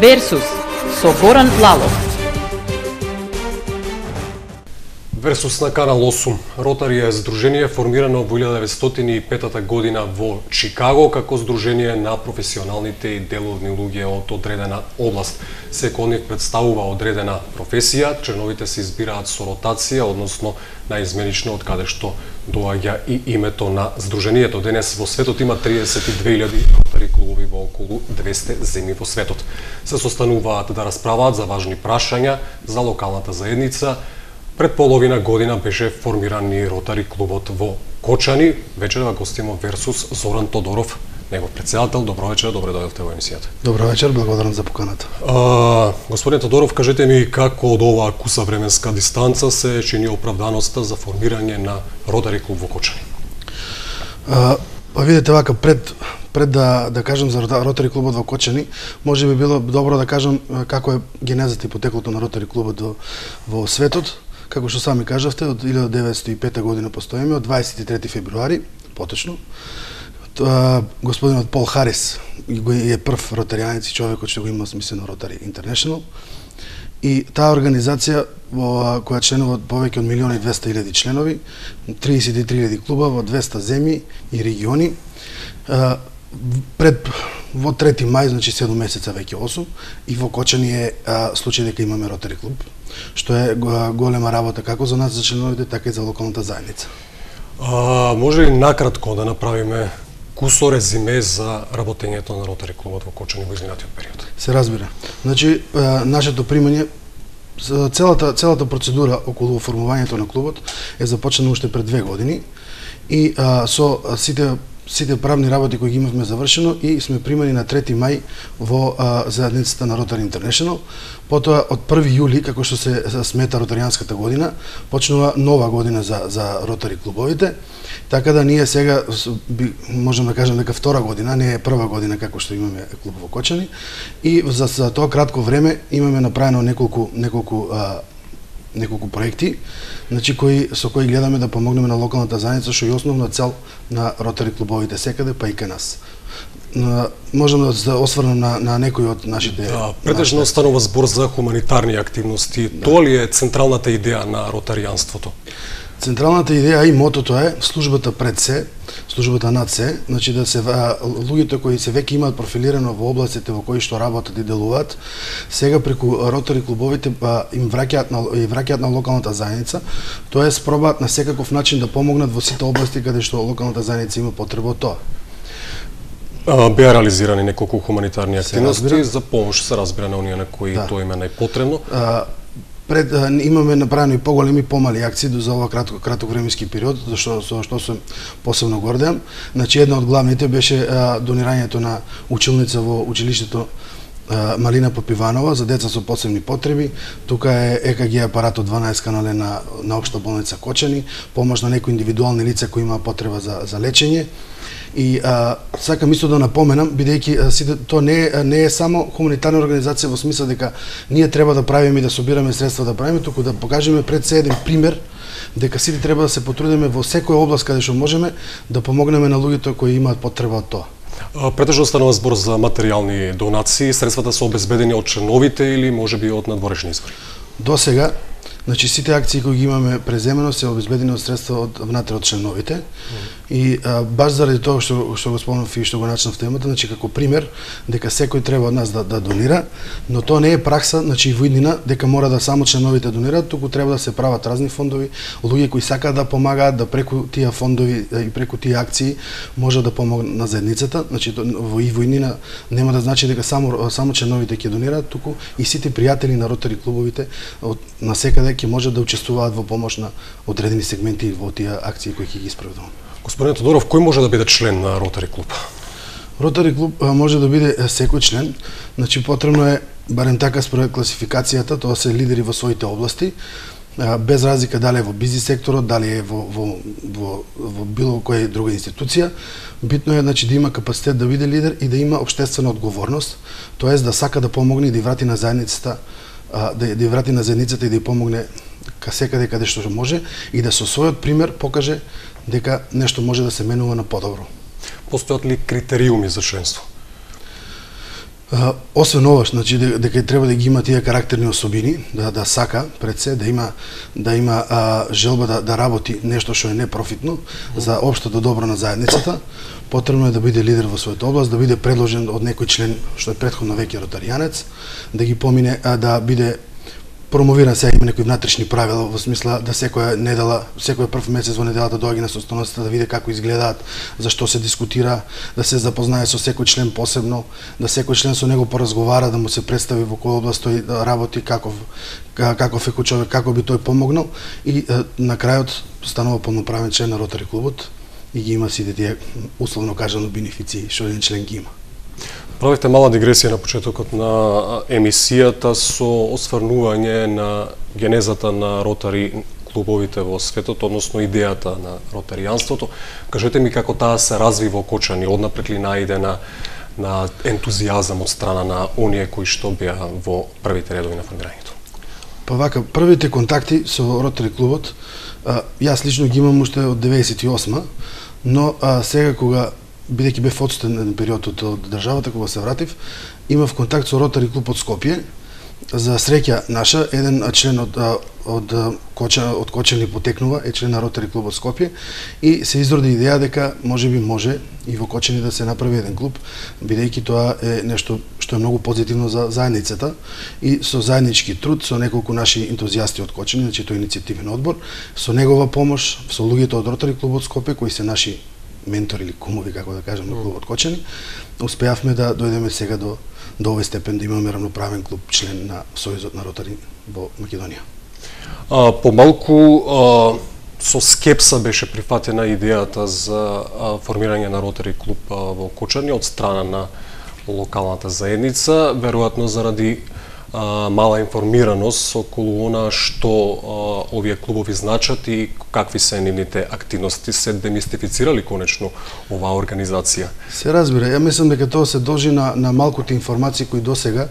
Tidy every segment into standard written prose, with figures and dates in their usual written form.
Версус со Горан Лалов. Версус на Канал 8. Ротари е здружение формирано во 1905 година во Чикаго како здружение на професионалните и деловни луѓе од одредена област. Секој од нив представува одредена професија, членовите се избираат со ротација, односно наизменично од каде што доаѓа и името на здружението. Денес во светот има 32.000 ротари клубови во околу 200 земји во светот. Се состануваат да расправаат за важни прашања за локалната заедница. Пред половина година беше формиран и ротари клубот во Кочани. Вечерва гостимо Версус Зоран Тодоров, негов председател. Добро вечер, добре дојдовте во емисијата. Добро вечер, благодарам за поканата. Господин Тодоров, кажете ми како од оваа куса временска дистанца се чини оправданоста за формирање на ротари клуб во Кочани? Видите вака, пред да кажам за ротари клубот во Кочани, може би било добро да кажам како е генезата и потеклото на ротари клубот во светот. Како што сами кажавте, од 1905 година постоеме, од 23 февруари, поточно, господинот Пол Харис е прв ротаријанец и човекот што го има смислено Ротари Интернешнл. И таа организација која членува повеќе од 1.200.000 членови, 33.000 клуба во 200 земји и региони, во 3 мај, значи 7 месеца веќе 8, и во Кочани е случај дека имаме ротари клуб, што е голема работа како за нас, за членовите, така и за локалната заедница. Може ли накратко да направиме кусо резиме за работењето на ротари клубот во Кочани во изминатиот период? Се разбира. Значи, нашето примање, целата процедура околу формувањето на клубот е започнала уште пред 2 години и со сите правни работи кои ги имавме завршено и сме примани на 3 мај во заедницата на Ротари Интернешнл. Потоа од 1 јули, како што се смета ротаријанската година, почнува нова година за ротари клубовите. Така да ние сега можеме да кажем дека втора година, не е прва година како што имаме клуб во Кочани, и за тоа кратко време имаме направено неколку проекти, значи со кои гледаме да помогнеме на локалната заедница, што е основна цел на ротари клубовите секаде, па и кај нас. Можам да се осврнам на некои од нашите... Претежно станува збор за хуманитарни активности. Тоа ли е централната идеја на ротаријанството? Централната идеја и мотото е службата пред се, службата над се, значи да се луѓето кои се веќе имаат профилирано во областите во кои што работат и делуваат, сега преку ротари клубовите им враќаат на локалната заедница, тоест пробаат на секаков начин да помогнат во сите области каде што локалната заедница има потреба од тоа. Беа реализирани неколку хуманитарни активности за помош, се разбира, на оние на кои тоа им е најпотребно. Имаме направено и поголеми и помали акции за ова краток временски период, што се посебно гордеам. Значи, една од главните беше донирањето на училница во училиштето Малина Попиванова за деца со посебни потреби. Тука е ЕКГ апаратот 12 канален на Општа болница Кочани, помош на некои индивидуални лица кои имаа потреба за лечење. И сакам исто да напоменам, бидејќи тоа не е само хуманитарна организација во смисла дека ние треба да правиме и да собираме средства да правиме, туку да покажеме пред се еден пример дека сите треба да се потрудиме во секоја област каде што можеме да помогнеме на луѓето кои имаат потреба од тоа. Претежно станува збор за материјални донации, средствата се обезбедени од членовите или можеби од надворешни извори? До сега, значи сите акции кои ги имаме преземено се обезбедени од средства внатре од членовите. И баш заради тоа што го спомнав и што го начнав темата, значи како пример дека секој треба од нас да донира, но тоа не е пракса, значи во иднина дека мора да само членовите донираат, туку треба да се прават разни фондови, луѓе кои сакаат да помагаат, да преку тие фондови и преку тие акции може да помогнат на заедницата. Значи во иднина нема да значи дека само членовите ќе донираат, туку и сите пријатели на ротари клубовите на секаде ќе можат да учествуваат во помош на одредени сегменти во тие акции кои ќе ги испроведуваме. Господин Тодоров, кој може да биде член на ротари клуб? Ротари клуб може да биде секој член, значи потребно е, барем така според класификацијата, тоа се лидери во своите области, без разлика дали е во бизнис секторот, дали е во било која друга институција. Битно е, значи, да има капацитет да биде лидер и да има општествена одговорност, тоест да сака да помогне и да врати на заедницата, да врати на заедницата и да ја помогне секаде каде што може и да со својот пример покаже дека нешто може да се менува на подобро. Постојат ли критериуми за членство? Освен ова, значи дека треба да ги има тие карактерни особини, да сака пред се, да има желба да работи нешто што е непрофитно за општото добро на заедницата. Потребно е да биде лидер во својата област, да биде предложен од некој член што е претходно веќе ротаријанец, да ги помине, да биде промовиран. Сега има некои внатрешни правила во смисла да секоја недела, секој прв месец во неделата доаѓа на состаноците да види како изгледаат, зашто се дискутира, да се запознае со секој член посебно, да секој член со него поразговара, да му се представи во која област тој да работи, каков е човек, како би тој помогнал и на крајот станува полноправен член на Ротари клубот и ги има сите тие условно кажано бенефиции што еден член ги има. Правите мала дигресија на почетокот на емисијата со осврнување на генезата на ротари клубовите во светот, односно идејата на ротаријанството. Кажете ми како таа се разви во Кочани, однапред ли најде на ентузијазам од страна на оние кои што беа во првите редови на формирањето? Па вака, првите контакти со Ротари клубот, јас лично ги имам уште од 98-ма, но сега кога бидејќи бев одстан период од државата, кога се вратив, имав контакт со Ротари клуб од Скопје. За среќа наша, еден член од Кочани потекнува, е член на Ротари клуб од Скопје и се изроди идеја дека може и во Кочани да се направи еден клуб, бидејќи тоа е нешто што е многу позитивно за заедницата и со заеднички труд, со неколку наши ентузијасти од Кочани, значи тој иницијативен одбор, со негова помош, со луѓето од Ротари клуб од Скопје, кои се наши ментори или кумови, како да кажам, на клубот Кочани, успеавме да дојдеме сега до овој степен да имаме рамноправен клуб, член на Сојузот на Ротари во Македонија. Помалку со скепса беше прифатена идејата за формирање на Ротари клуб во Кочани од страна на локалната заедница, веројатно заради мала информираност околу она што овие клубови значат и какви се нивните активности. Се демистифицирали конечно оваа организација? Се разбира, ја мислам дека тоа се должи на малкуте информации кои досега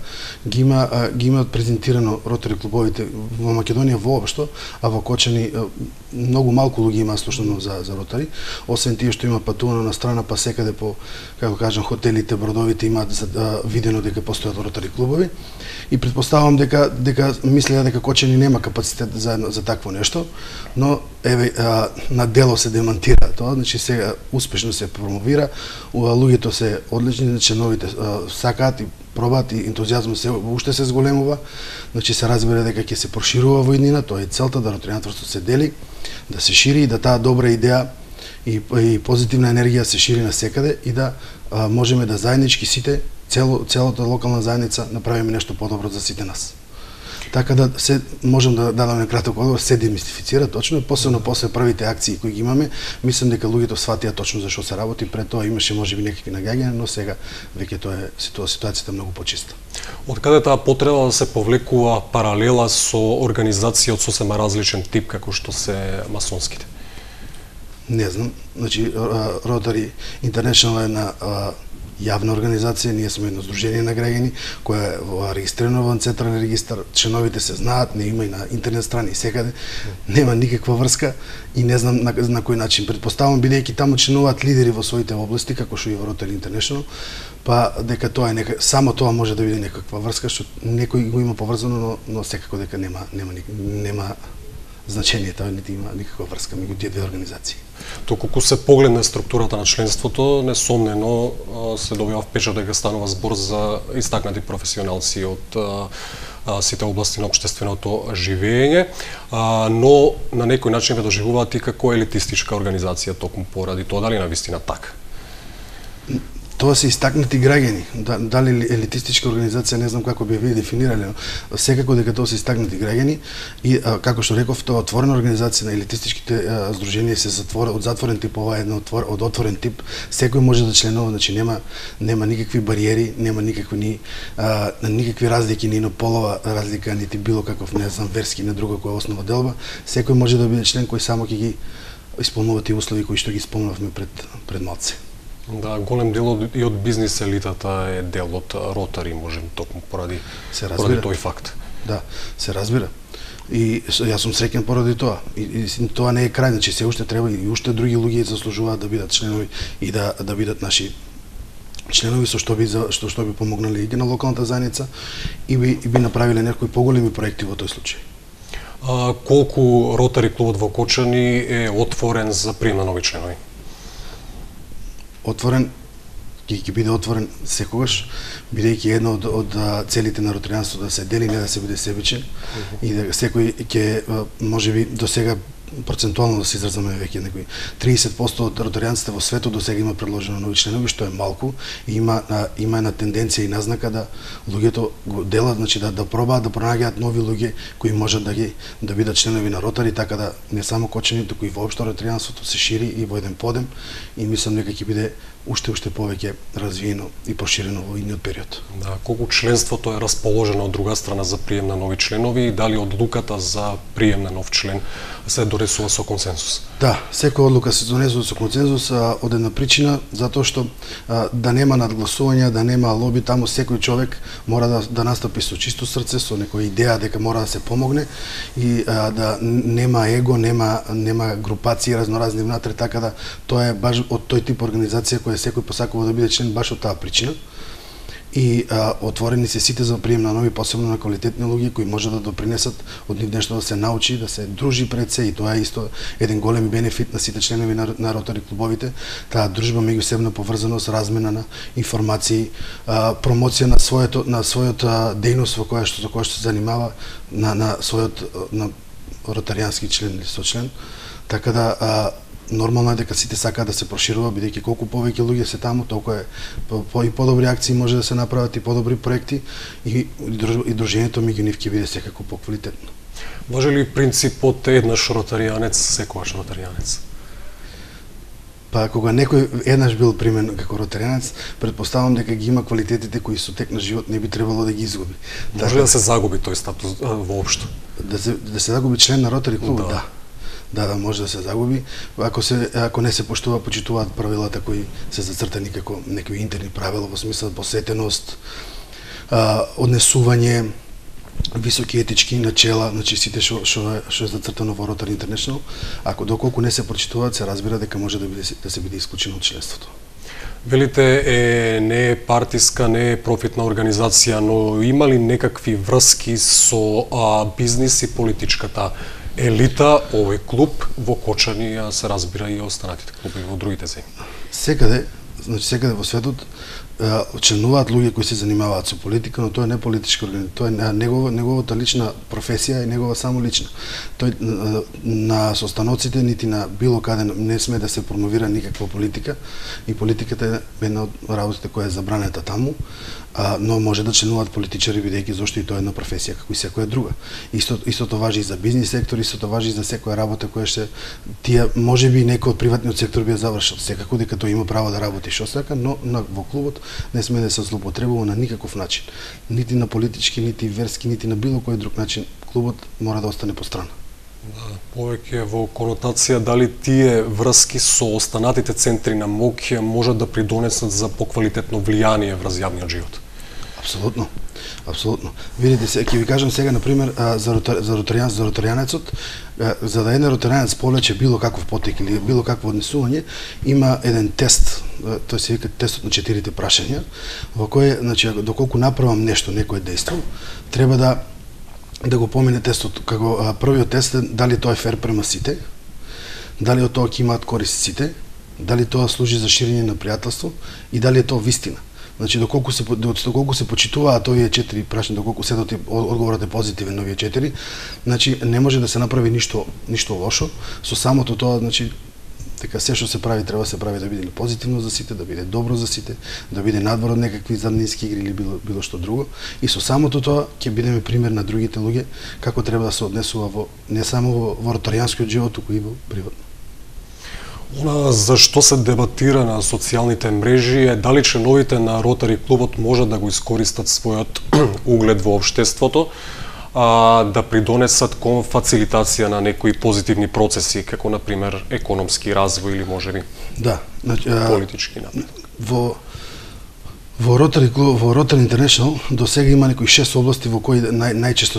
ги имаат презентирано Ротари клубовите во Македонија воопшто, а во Кочани многу малку луѓе има слушано за Ротари, освен тие што има патувано на страна, па секаде по, како кажам, хотелите, бродовите имаат видено дека постојат Ротари клубови и предпоставам дека мислеа дека Кочани нема капацитет за такво нешто, но еве на дело се демонтира тоа, значи сега успешно се промовира, луѓето се одлични, членовите сакаат и пробаат и ентузијазмот се уште се зголемува, значи се разбира дека ќе се проширува во иднина, тоа е целта да ротаријанството се дели, да се шири и да таа добра идеја и позитивна енергија се шири навсекаде и да можеме да заеднички сите, целата локална заедница направиме нешто подобро за сите нас. Така да се можам да дадам краток одговор, се демистифицира точно, посебно после првите акции кои ги имаме, мислам дека луѓето сватија точно за што се работи, пред тоа имаше можеби некакви нагаѓања, но сега веќе тоа е ситуацијата многу почиста. Од каде таа потреба да се повлекува паралела со организација од сосема различен тип како што се масонските? Не знам, значи Rotary International е на јавна организација, ние сме едно здружение на граѓани која е регистрирано во централен регистар, членовите се знаат, не има и на интернет страни секаде, нема никаква врска и не знам на кој начин. Предпоставам бидејќи таму членуваат лидери во своите области како што и во Rotary International, па дека тоа е само тоа може да биде некаква врска што некој го има поврзано, но секако дека нема значение, тоа нити има никаква врска меѓу тие две организации. Доколку се погледне структурата на членството, несомнено се добива впечат дека станува збор за истакнати професионалци од сите области на општественото живење, но на некој начин ве доживуваат и како елитистичка организација токму поради тоа, дали навистина така? Тоа се истакнати граѓани. Дали елитистичка организација, не знам како би вие дефинирале, но секако дека тоа се истакнати граѓани и како што реков, тоа отворена организација на елитистичките здруженија се од затворен тип, ова е една од отворен тип, секој може да членува, значи нема никакви бариери, нема никакви разлики, ни на полова разлика, нити било каков, не знам, верски, не друга која основа делба, секој може да биде член кој само ќе ги исполнува тие услови кои што ги спомнавме пред малце. Да, голем дел и од бизнис елитата е дел од Ротари, можем токму поради тој факт. Да, се разбира. И јас сум среќен поради тоа. И тоа не е крај, значи се уште треба и уште други луѓе заслужуваат да бидат членови и да бидат наши членови со што би помогнале и на локалната заедница и би направиле некои поголеми проекти во тој случај. Колку Ротари клубот во Кочани е отворен за прием на нови членови? Отворен, ќе биде отворен секогаш, бидејќи една од целите на ротаријанството да се дели, не да се биде себичен, и да секој ќе можеби до сега процентуално да се изразаме веќе некои 30% од ротаријанците во светот до сега има предложено нови членови, што е малку, и има една тенденција и назнака да луѓето го делат, значи да пробаат да пронаѓаат нови луѓе кои можат да бидат членови на Ротари, така да не само Кочани, туку и воопшто ротаријанството се шири и во еден подем, и мислам дека ќе биде уште повеќе развиено и проширено во идниот период. Да, колку членството е расположено од друга страна за прием на нови членови и дали одлуката за прием на нов член се донесува со консенсус? Да, секоја одлука се донесува со консенсус од една причина, затоа што да нема надгласувања, да нема лоби, таму секој човек мора да настапи со чисто срце, со некоја идеја дека мора да се помогне и да нема его, нема групации разноразни внатре, така да тоа е баш од тој тип организација која секој посакува да биде член баш од таа причина. И отворени се сите за прием на нови, посебно на квалитетни луѓе кои може да допринесат од нив нешто, да се научи, да се дружи пред се, и тоа е исто еден голем бенефит на сите членови на Ротари клубовите, таа дружба, меѓусебна поврзаност, размена на информации, промоција на својот дејност со која што се занимава, на ротаријански член или сочлен, така да нормално е дека сите сакаат да се проширува, бидејќи колку повеќе луѓе се таму, толку е и подобри акции може да се направат, и подобри проекти, и дружењето меѓу нив ќе биде секако поквалитетно. Може ли принципот еднаш ротаријанец, секогаш ротаријанец? Па кога некој еднаш бил примен како ротаријанец, претпоставам дека ги има квалитетите кои со тек на живот не би требало да ги изгуби. Може да се загуби тој статус воопшто? Да се загуби член на Ротари клубот, да. Да, може да се загуби, ако не се почитуваат правилата кои се зацртани како некои интерни правила, во смисла посветеност, однесување, високи етички начела, значи сите што е зацртано во Rotary International, ако доколку не се прочитуваат, се разбира дека може да се биде исклучено од членството. Велите не е партиска, не е профитна организација, но има ли некакви врски со бизнис и политичката елита овој клуб во Кочани, се разбира и останатите клуби во другите земји? Секаде во светот членуваат луѓе кои се занимаваат со политика, но тоа не е политичка организација, тоа е неговата лична професија и негова само лична. Тој на состаноците нити на било каде не сме да се промовира никаква политика, и политиката е една од работите која е забранета таму, но може да членуваат политичари, бидејќи зошто и тоа е една професија како и секоја друга. Истото важи и за бизнис сектор, истото важи и за секоја работа која ще тие можеби некој од приватниот сектор би ја завршил. Секако дека тој има право да работи што сака, но во клубот не сме да се злоупотребува на никаков начин. Нити на политички, нити верски, нити на било кој друг начин. Клубот мора да остане по страна. Да, повеќе во конотација дали тие врски со останатите центри на моќ можат да придонесат за поквалитетно влијание врз јавниот живот? Апсолутно. Апсолутно. Видите се, ќе ви кажам сега на пример за ротаријанецот, за да еден ротаријанец повлече било каков потек или било какво однесување, има еден тест, тој се вика тестот на 4 прашања, во кој, значи, доколку направам нешто, некое дејство, треба да го помине тестот, како првиот тест е дали тоа е фер према сите, дали од тоа ќе имаат корист сите, дали тоа служи за ширење на пријателство и дали е тоа вистина. Значи, доколку се почитуваат овие 4 прашања, доколку одговорот е позитивен на овие 4, значи не може да се направи ништо лошо со самото тоа, значи дека се што се прави треба да се прави да биде позитивно за сите, да биде добро за сите, да биде надвор од некакви заднински игри или било што друго, и со самото тоа ќе бидеме пример на другите луѓе како треба да се однесува не само во ротаријанскиот живот, туку и во приватно. Она за што се дебатира на социјалните мрежи е дали членовите на Ротари клубот можат да го искористат својот углед во општеството, да придонесат кон фацилитација на некои позитивни процеси, како например економски развој или можеби политички напред. Во Rotary International до сега има некои 6 области во кои најчесто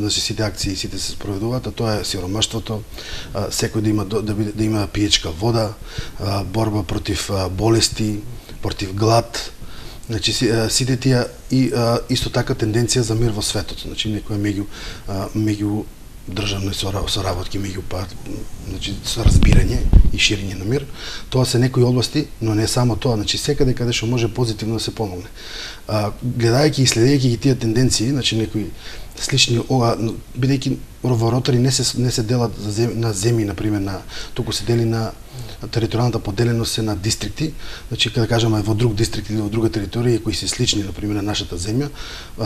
сите акции сите се спроведуваат, а тоа е сиромаштвото, секој да има пиечка вода, борба против болести, против глад, Значи сите тие и исто така тенденција за мир во светот, значи некоја меѓу државни соработки, значи со разбирање и ширење на мир. Тоа се некои области, но не само тоа, значи секаде каде што може позитивно да се помогне. Гледајќи и следејќи ги тие тенденции, значи некои слични бидејќи во Ротари не се делат на земји, например, туку се дели на територијалната поделеност се на дистрикти, значи кога кажеме во друг дистрикт или во друга територија кои се слични, например, на нашата земја,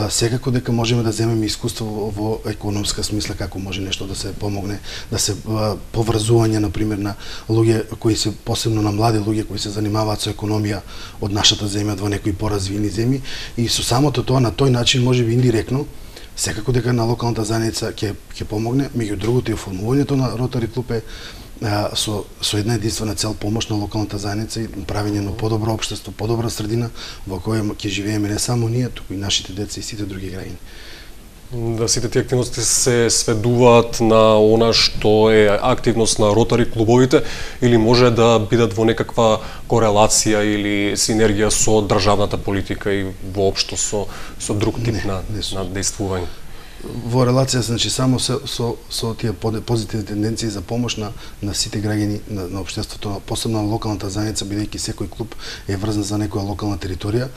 секако дека можеме да земеме искуство во економска смисла како може нешто да се помогне, да се поврзување, например, на луѓе кои се посебно на млади луѓе кои се занимаваат со економија од нашата земја во некои поразвиени земји, и со самото тоа на тој начин можеби индиректно секако дека на локалната заедница ќе помогне. Меѓу другото и оформувањето на Ротари клуб е со една единствена цел помош на локалната заедница и правење на подобро општество, подобра средина во која ќе живееме не само ние, туку и нашите деца и сите други граѓани. Да, сите тие активности се сведуваат на она што е активност на Ротари клубовите, или може да бидат во некаква корелација или синергија со државната политика и воопшто со друг тип на действување? Во релација, значи, само со тие позитивни тенденции за помош на сите граѓани на општеството, посебно на локалната заедница, бидејќи секој клуб е врзан за некоја локална територија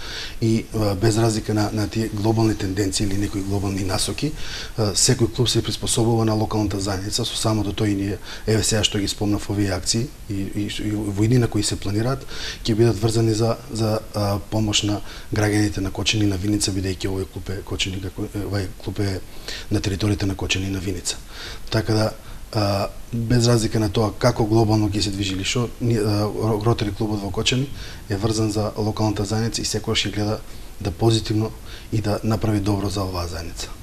и без разлика на тие глобални тенденции или некои глобални насоки, секој клуб се приспособува на локалната заедница. Со самото тој и ние, еве сега што ги спомнав овие акции и војни на кои се планираат, ќе бидат врзани за помош на граѓаните на Кочани и на Виница, бидејќи овој клуб е Кочани, овој клуб е на територијата на Кочани и на Виница. Така да, без разлика на тоа како глобално ќе се движи или што, Ротари клубот во Кочани е врзан за локалната заедница и секогаш ќе гледа да позитивно и да направи добро за оваа заедница.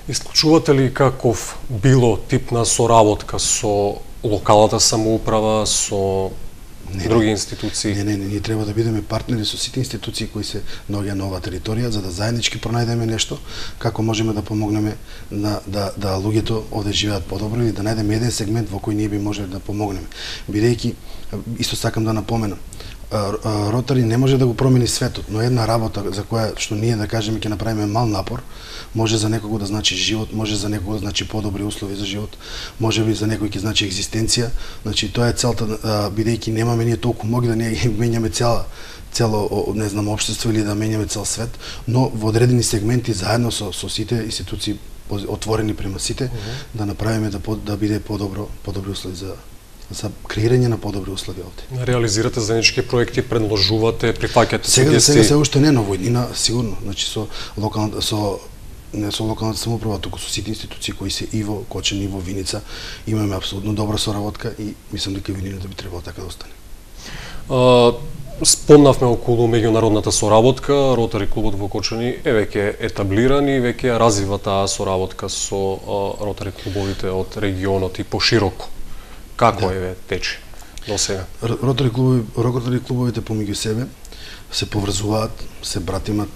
Исклучувате ли каков било тип на соработка со локалната самоуправа, со други институции? Не, ние треба да бидеме партнери со сите институции кои се наоѓаат на оваа територија, за да заеднички пронајдеме нешто, како можеме да помогнеме да луѓето овде живеат подобро или да најдеме еден сегмент во кој ние би можеле да помогнеме. Бидејќи, исто сакам да напоменам, Ротари не може да го промени светот, но една работа за која што ние да кажеме ќе направиме мал напор, може за некого да значи живот, може за некого да значи подобри услови за живот, може би за некој ќе значи екзистенција. Значи тоа е целта, бидејќи немаме ние толку моги да не менјаме цело не знам општество или да менјаме цел свет, но во одредени сегменти заедно со сите институции отворени према сите, да направиме да биде подобри услови за креирање на подобри услови овде. Реализирате заеднички проекти, предложувате, прифаќате сугестии? Сега се уште не, но во иднина сигурно, значи не со локалната самоуправа, туку со сите институции кои се и во Кочани и во Виница имаме апсолутно добра соработка и мислам дека винината би требало така да остане. Спомнавме околу меѓународната соработка, Ротари клубот во Кочани е веќе етаблиран и веќе развива таа соработка со Ротари клубовите од регионот и пошироко. Како е тече до сега? Ротари клубовите помеѓу себе се поврзуваат, се братимат,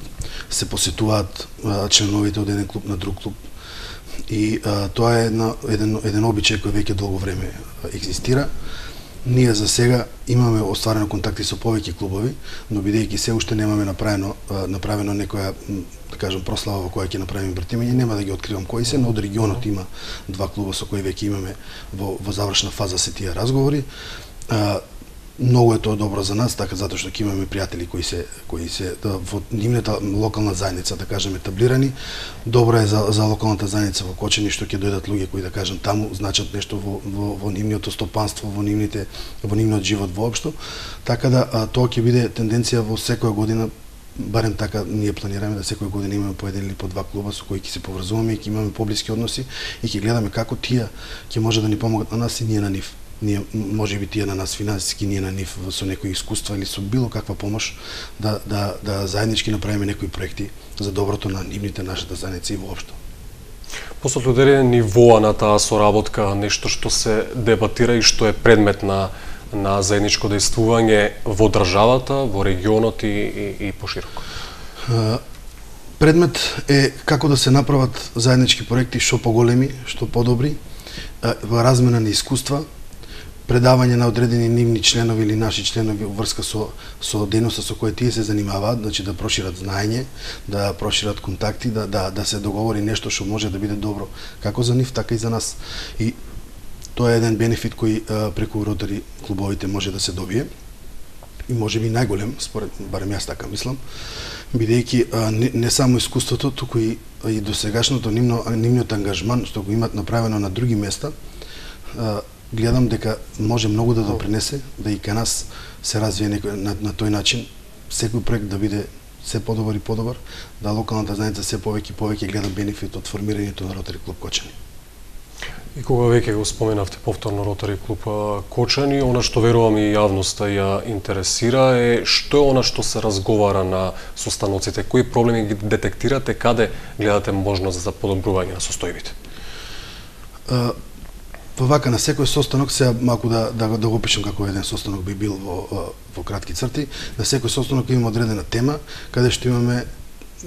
се посетуваат членовите од еден клуб на друг клуб. И тоа е еден обичај кој веќе долго време екзистира. Ние за сега имаме остварено контакти со повеќе клубови, но бидејќи се уште немаме направено некоја, да кажам, прослава во која ќе направиме братимење, нема да ги откривам кои се, но од регионот има два клуба со кои веќе имаме во завршна фаза се тие разговори. Многу е тоа добро за нас, така затоа што ќе имаме пријатели кои се во нивната локална заедница, да кажем, етаблирани. Добро е за локалната заедница во Кочани што ќе дојдат луѓе кои, да кажем, таму значат нешто во нивното стопанство, во нивниот живот воопшто. Така да тоа ќе биде тенденција во секоја година, барем така ние планираме да секоја година имаме по еден или по два клуба со кои ќе се поврзуваме и ќе имаме поблиски односи и ќе гледаме како тие ќе може да ни помогат на нас и ние на нив. Ние може би тие на нас финансиски, ние на нив со некои искуства или со било каква помош да заеднички направиме некои проекти за доброто на нивните, нашата заедница и воопшто. После дали нивоа на таа соработка нешто што се дебатира и што е предмет на заедничко действување во државата, во регионот и пошироко? Предмет е како да се направат заеднички проекти што поголеми, што подобри, во размена на искуства, предавање на одредени нивни членови или наши членови во врска со деноса со кој тие се занимаваат, значи да прошират знаење, да прошират контакти, да се договори нешто што може да биде добро како за нив, така и за нас. И тоа е еден бенефит кој преку ротари клубовите може да се добие. И може би најголем, според барем јас така мислам, бидејќи не само искуството, туку и досегашното нивниот ангажман што го имат направено на други места, гледам дека може многу да допринесе да и кај нас се развие на тој начин, секој проект да биде се подобар и подобар, да локалната заедница се повеќе и повеќе гледа бенефит од формирањето на Ротари клуб Кочани. И кога веќе го споменавте повторно Ротари клуб Кочани, она што верувам и јавноста ја интересира е што е она што се разговара на состаноците, кои проблеми ги детектирате, каде гледате можност за подобрување на состојбите? Вака на секој состанок, сега малку да го опишам како еден состанок би бил во кратки црти, на секој состанок има одредена тема, каде што имаме,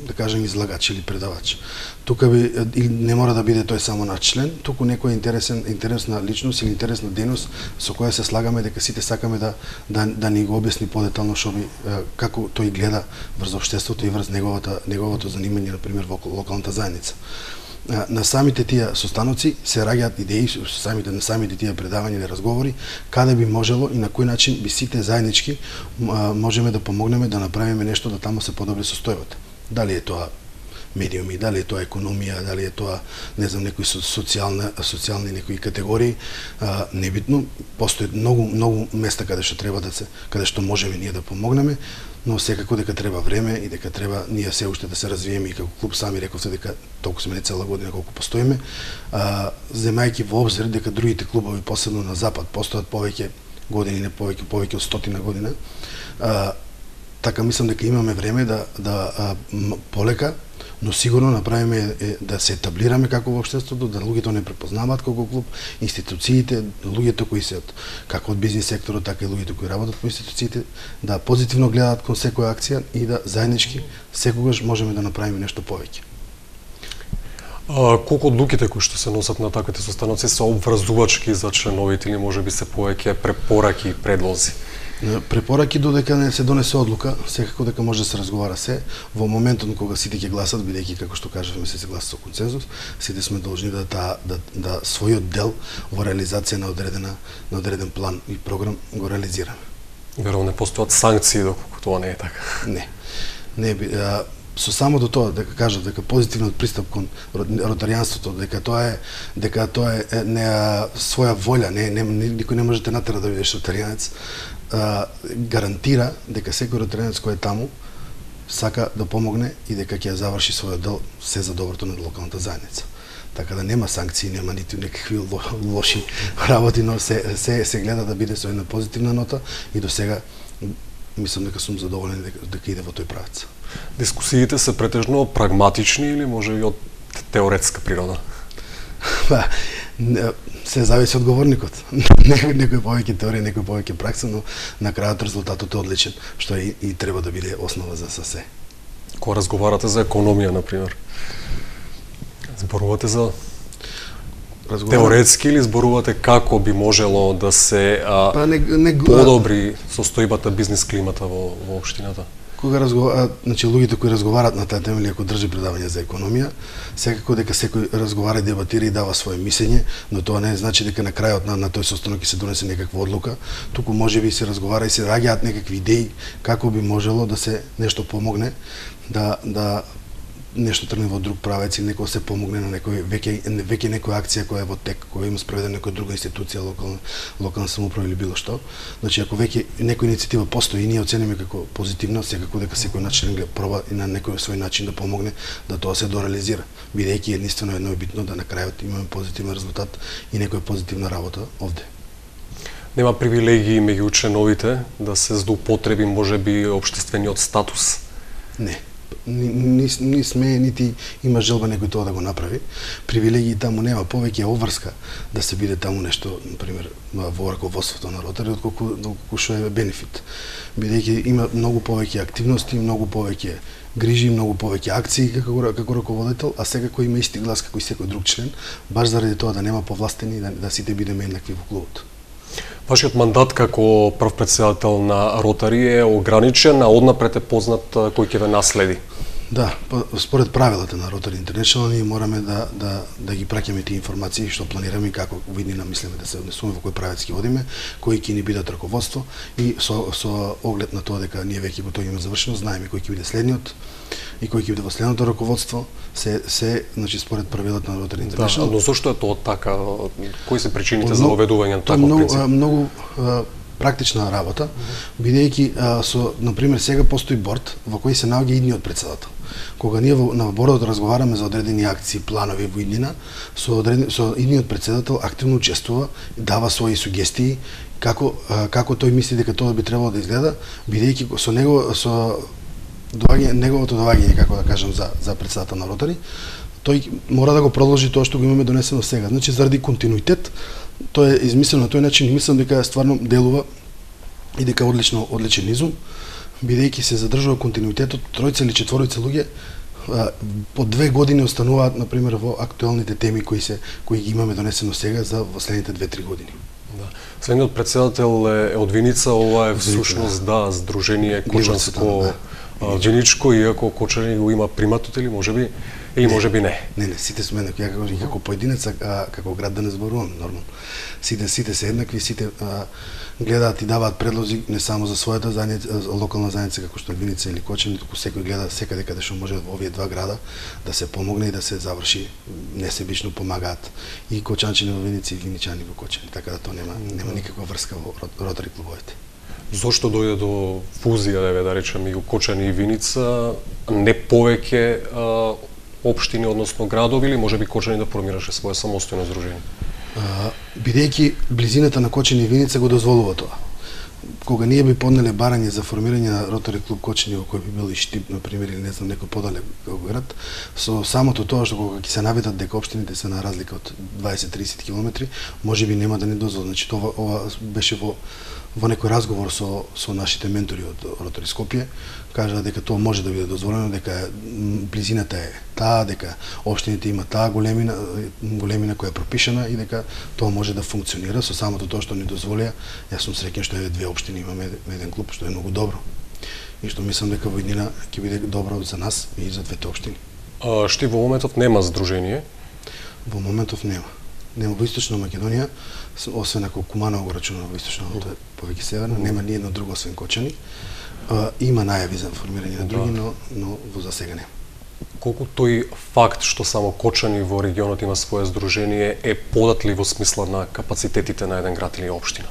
да кажем, излагач или предавач. Тука не мора да биде тој само наш член, туку некој интересна личност или интересна дейност со која се слагаме дека сите сакаме да ни го објасни подетално како тој гледа врз општеството и врз неговото занимање, например, во локалната заедница. На самите тие состаноци се раѓаат идеи, на самите тие предавања или разговори, каде би можело и на кој начин би сите заеднички можеме да помогнеме да направиме нешто да таму се подобри состојбата. Дали е тоа медиуми, дали е тоа економија, дали е тоа, не знам, некои социјални некои категории, небитно, постои многу места каде што можеме ние да помогнеме, но секако дека треба време и дека треба ние се уште да се развиеме и како клуб, сами рековте дека толку сме не цела година колку постоиме, земајќи во обзир дека другите клубови, посебно на запад, постојат повеќе години, не повеќе од 100 година, така мислам дека имаме време да полека, но сигурно направиме да се етаблираме како во општеството, да луѓето не препознаваат како клуб, институциите, луѓето кои се како од бизнис секторот, така и луѓето кои работат по институциите, да позитивно гледаат кон секоја акција и да заеднички секогаш можеме да направиме нешто повеќе. Колку од луѓето кои што се носат на таквите состаноци се обврзувачки за членовите или можеби се повеќе препораки и предлози? Препораки додека не се донесе одлука, секако дека може да се разговара се. Во моментот кога сите ќе гласат, бидејќи како што кажавме се гласа со консензус, сите сме должни да својот дел во реализација на одреден план и програм го реализираме. Веројатно не постојат санкции доколку тоа не е така. Не со само до тоа дека кажат дека позитивниот пристап кон ротаријанството, дека тоа е не своја волја, никој не може да натера да бидеш ротаријанец, гарантира дека секој ротаријанец кој е таму сака да помогне и дека ќе заврши својот дел се за доброто на локалната заедница. Така да нема санкции, нема ниту некакви лоши работи, но се гледа да биде со една позитивна нота и до сега мислам дека сум задоволен дека иде во тој правец. Дискусиите се претежно прагматични или може и од теоретска природа? Се зависи од говорникот. Некој повеќе теорија, некој повеќе пракса, но на крајот резултатот е одличен, што и треба да биде основа за се. Кога разговарате за економија, например, зборувате за теоретски или зборувате како би можело да се подобри состојбата бизнис климата во општината? Кога значи луѓето кои разговараат на таа тема или ако држи предавање за економија, секако дека секој разговара, дебатира и дава свое мислење, но тоа не значи дека на крајот на тој состанок ќе се донесе некаква одлука, туку можеби се разговара и се раѓаат некакви идеи како би можело да се нешто помогне, да нешто тргне во друг правец или некој се помогне на некој веќе некоја акција која е во тек, која има спроведена некоја друга институција, локална самоуправа или било што. Значи ако веќе некоја иницијатива постои и ние оцениме како позитивна, секако дека секој начин проба и на некој свој начин да помогне да тоа се дореализира, бидејќи единствено едно е битно да на крајот имаме позитивен резултат и некоја позитивна работа овде. Нема привилегии меѓу членовите да се злоупотреби можеби општествениот статус? Не. Ни сме, нити има желба некој тоа да го направи. Привилегии таму нема, повеќе обврска да се биде таму нешто, например, во раководството на Ротари, отколку што е бенефит. Бидејќи има многу повеќе активности, многу повеќе грижи, многу повеќе акции како раководител, а секако има исти глас како и секој друг член, баш заради тоа да нема повластени, да сите бидеме еднакви во клубот. Вашиот мандат како прв председател на Ротари е ограничен, а однапред е познат кој ќе ве наследи. Да, според правилата на Rotary International ние мораме да ги праќаме тие информации што планираме и како во иднина мислиме да се однесуваме, во кој правец ќе одиме, кои ќе ни бидат раководство и со оглед на тоа дека ние веќе го тоа имаме завршено, знаеме кој ќе биде следниот и кој ќе биде во следното раководство, се значи според правилата на Rotary International. Да, но зошто е тоа така? Кои се причините за воведување на таков принцип? Многу практична работа, бидејќи на пример сега постои борд во кој се наоѓа идниот председател. Кога ние на бордот разговараме за одредени акции, планови во иднина, со идниот председател активно учествува, дава своји сугестии како тој мисли дека тоа би требало да изгледа, бидејќи со неговото доаѓање, како да кажам, за председател на Ротари, тој мора да го продолжи тоа што го имаме донесено сега. Значи заради континуитет, тоа е измислено на тој начин и мислам дека стварно делува и дека одличен изум, бидејќи се задржува континуитетот, тројца или четворица луѓе по 2 години остануваат на пример во актуелните теми кои ги имаме донесено сега за во следните 2-3 години. Да. Следниот председател е од Виница, ова е всушност Сдружение Кочанско Виничко, иако Кочани го има приматот или можеби не. Не, сите сме еднакви, ја како поединец, како град да не зборувам, нормално. Сите се еднакви, сите гледаат и даваат предлози не само за својата заедница, локална заедница како што е Виница или Кочани, туку секој гледа секаде каде што може во овие два града да се помогне и да се заврши, несебично помагаат и кочанчани во Виница и виничани во Кочани, така да тоа нема никаква врска во Ротари клубовите. Зошто дојде до фузија, да речеме, и Кочани и Виница, не повеќе општини, односно градови, или можеби Кочани да формираше своје самостојно здружение? Бидејќи близината на Кочани и Виница го дозволува тоа. Кога ние би поднеле барање за формирање на Ротари клуб Кочани, во кој би бил и Штип, на пример, или не знам, некој подалек град, со самото тоа што кога ќе се наведат дека општините се на разлика од 20-30 километри, можеби нема да не дозволи. Значи тоа ова беше во некој разговор со нашите ментори од Ротари Скопје, кажа дека тоа може да биде дозволено, дека близината е таа, дека општините има таа големина која е пропишана и дека тоа може да функционира со самото тоа што ни дозволија. Јас сум среќен што е две општини имаме еден клуб, што е многу добро. И што мислам дека во иднина ќе биде добро за нас и за двете општини. Што во моментов нема здружение? Во моментов нема. Нема во Источна Македонија, освен ако Куманово го рачунаме во Источна, тоа е повеќе северно, нема ни едно друго освен Кочани. Има најави за формирање на други, но во за сега нема. Колку тој факт што само Кочани во регионот има свое здружение е податлив во смисла на капацитетите на еден град или општина?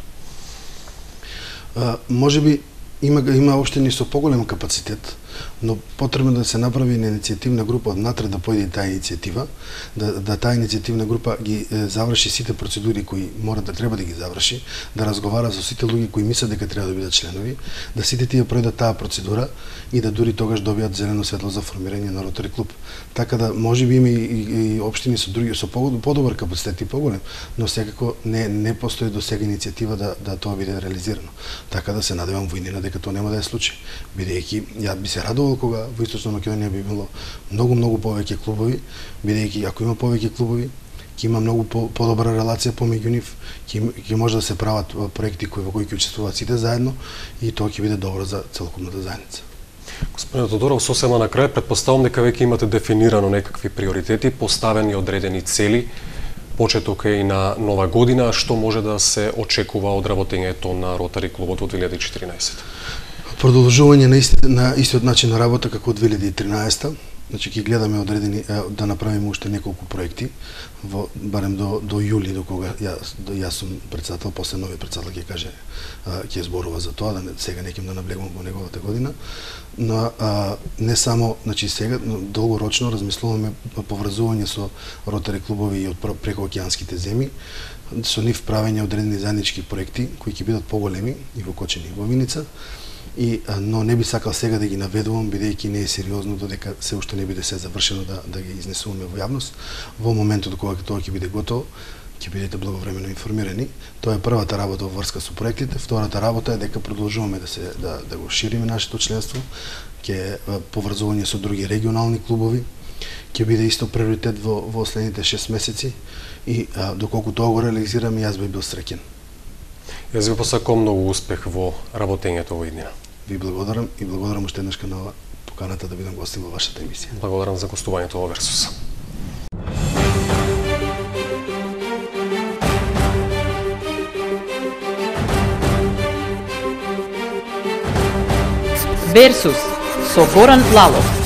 Можеби има општини со поголем капацитет, но потребно да се направи на иницијативна група однатре да појде таа иницијатива, да таа иницијативна група ги заврши сите процедури кои треба да ги заврши, да разговара со сите луѓе кои мислат дека треба да бидат членови, да сите тие пројдат таа процедура и да дури тогаш добијат зелено светло за формирање на Ротари клуб. Така да можеби има и општини со подобар капацитет и поголем, но секако не постои до сега иницијатива да тоа биде реализирано. Така да се надевам во иднина дека тоа нема да е случај, бидејќи ја би се радувал кога во Источна Македонија би било многу повеќе клубови, бидејќи ако има повеќе клубови, ќе има многу подобра релација помеѓу нив, ќе може да се прават проекти во кои ќе учествуваат сите заедно и тоа ќе биде добро за целокупната заедница. Господин Тодоров, сосема на крај, претпоставам дека веќе имате дефинирано некакви приоритети, поставени одредени цели, почеток е и на нова година, што може да се очекува од работењето на Ротари клубот во 2014? Продолжување на истиот начин на работа како од 2013. Значи ќе гледаме одредени да направиме уште неколку проекти барем до јули, до кога јас сум председател, после новиот председател ќе каже, ќе зборува за тоа, сега не ќе да наблегувам во неговата година. Но не само, значи сега долгорочно размислуваме поврзување со Ротари клубови и од прекоокеанските земји, со нив правење одредени заеднички проекти кои ќе бидат поголеми и во Кочани и во Виница. Но не би сакал сега да ги наведувам, бидејќи не е сериозно додека се уште не биде се завршено да ги изнесуваме во јавност. Во моментот кога тоа ќе биде готово, ќе бидете благовремено информирани. Тоа е првата работа во врска со проектите. Втората работа е дека продолжуваме да го шириме нашето членство, ќе поврзување со други регионални клубови, ќе биде исто приоритет во следните 6 месеци и доколку тоа го реализираме, јас би бил среќен. Јас ви посакувам многу успех во работењето овој ден. Ви благодарам и благодарам уште еднаш на поканата да бидам гостин во вашата емисија. Благодарам за гостувањето во Версус. Версус со Горан Лалов.